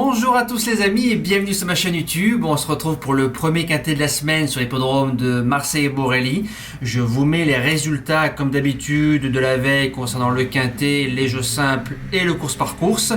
Bonjour à tous les amis et bienvenue sur ma chaîne YouTube. On se retrouve pour le premier quintet de la semaine sur l'hippodrome de Marseille-Borelli. Je vous mets les résultats comme d'habitude de la veille concernant le quintet, les jeux simples et le course par course.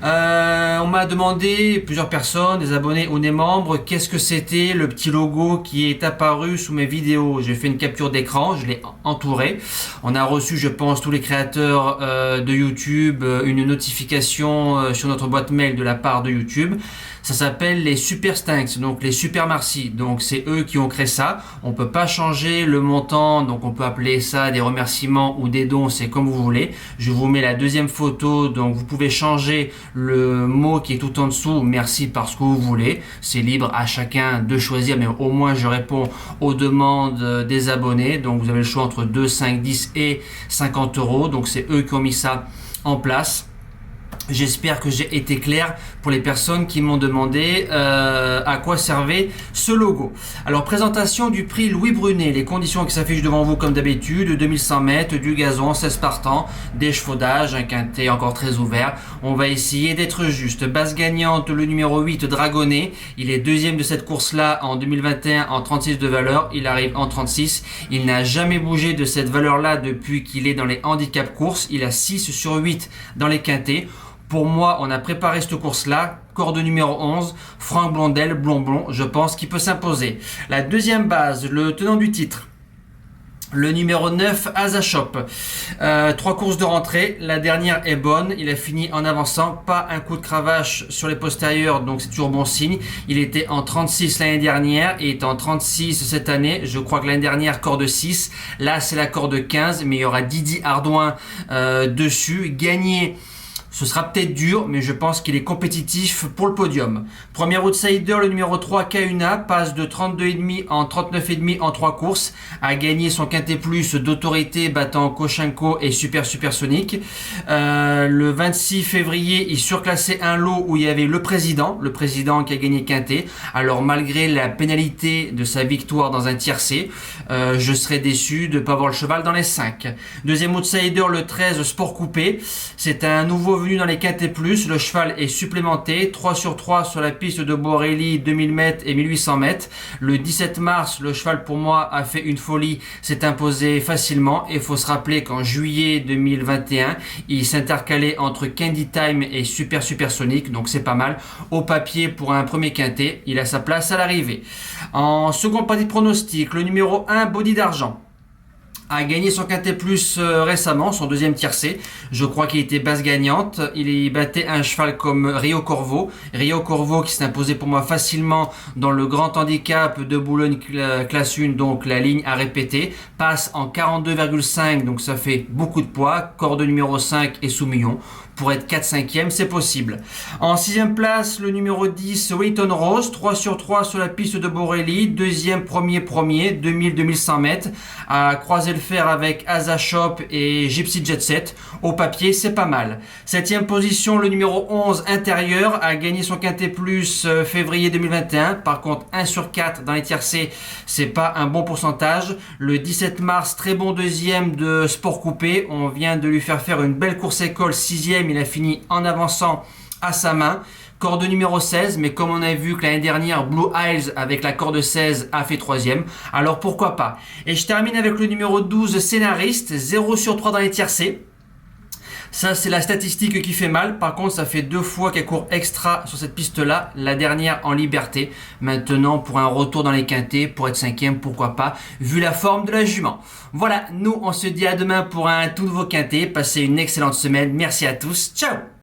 On m'a demandé, plusieurs personnes, des abonnés ou des membres, qu'est-ce que c'était le petit logo qui est apparu sous mes vidéos. J'ai fait une capture d'écran, je l'ai entouré. On a reçu, je pense, tous les créateurs de YouTube, une notification sur notre boîte mail de la part de YouTube. Ça s'appelle les Super Stinks, donc les Super Marcy. Donc c'est eux qui ont créé ça. On peut pas changer le montant, donc on peut appeler ça des remerciements ou des dons, c'est comme vous voulez. Je vous mets la deuxième photo, donc vous pouvez changer le mot qui est tout en dessous, merci parce que vous voulez. C'est libre à chacun de choisir, mais au moins je réponds aux demandes des abonnés. Donc vous avez le choix entre 2, 5, 10 et 50 euros. Donc c'est eux qui ont mis ça en place. J'espère que j'ai été clair pour les personnes qui m'ont demandé à quoi servait ce logo. Alors, présentation du prix Louis Brunet. Les conditions qui s'affichent devant vous comme d'habitude, 2100 mètres, du gazon, 16 partants, des chevaudages, un quintet encore très ouvert. On va essayer d'être juste. Base gagnante, le numéro 8, Dragonnet. Il est deuxième de cette course-là en 2021 en 36 de valeur. Il arrive en 36. Il n'a jamais bougé de cette valeur-là depuis qu'il est dans les handicap courses. Il a 6 sur 8 dans les quintets. Pour moi, on a préparé cette course-là. Corde numéro 11, Franck Blondel, Blonblon, je pense qu'il peut s'imposer. La deuxième base, le tenant du titre. Le numéro 9, Azashop. 3 courses de rentrée. La dernière est bonne. Il a fini en avançant. Pas un coup de cravache sur les postérieurs, donc c'est toujours bon signe. Il était en 36 l'année dernière et est en 36 cette année. Je crois que l'année dernière, corde 6. Là, c'est la corde 15, mais il y aura Didi Ardouin dessus. Gagné. Ce sera peut-être dur, mais je pense qu'il est compétitif pour le podium. Premier outsider, le numéro 3, Kauna, passe de 32,5 en 39,5 en 3 courses, a gagné son quintet plus d'autorité, battant Koshenko et Supersonic. Le 26 février, il surclassait un lot où il y avait le président qui a gagné quintet. Alors malgré la pénalité de sa victoire dans un tiercé, je serais déçu de ne pas voir le cheval dans les 5. Deuxième outsider, le 13, Sport Coupé. C'est un nouveau venu dans les quintets plus, le cheval est supplémenté, 3 sur 3 sur la piste de Borelli, 2000 mètres et 1800 mètres. Le 17 mars, le cheval pour moi a fait une folie, s'est imposé facilement et il faut se rappeler qu'en juillet 2021, il s'intercalait entre Candy Time et Supersonic, donc c'est pas mal. Au papier pour un premier quintet, il a sa place à l'arrivée. En seconde partie de pronostic, le numéro 1, Body d'Argent, a gagné son quintet plus récemment, son deuxième tiercé. Je crois qu'il était base gagnante. Il y battait un cheval comme Rio Corvo. Rio Corvo qui s'est imposé pour moi facilement dans le grand handicap de Boulogne classe 1, donc la ligne à répéter. Passe en 42,5, donc ça fait beaucoup de poids. Corde numéro 5 et sous-million. Pour être 4-5e, c'est possible. En 6e place, le numéro 10, Wheaton Rose, 3 sur 3 sur la piste de Borelli, deuxième, premier, 2000-2100 mètres, a croisé le fer avec Azashop et Gypsy Jet Set. Au papier, c'est pas mal. 7e position, le numéro 11, Intérieur, a gagné son quintet plus février 2021. Par contre, 1 sur 4 dans les tiercés, c'est pas un bon pourcentage. Le 17 mars, très bon deuxième de Sport Coupé. On vient de lui faire une belle course école, 6e. Il a fini en avançant à sa main. Corde numéro 16, mais comme on a vu que l'année dernière, Blue Isles avec la corde 16 a fait 3e, alors pourquoi pas. Et je termine avec le numéro 12, Scénariste, 0 sur 3 dans les tiercés. Ça, c'est la statistique qui fait mal. Par contre, ça fait 2 fois qu'elle court extra sur cette piste-là. La dernière en liberté. Maintenant, pour un retour dans les quintets, pour être 5e, pourquoi pas, vu la forme de la jument. Voilà, nous, on se dit à demain pour un tout nouveau quintet. Passez une excellente semaine. Merci à tous. Ciao!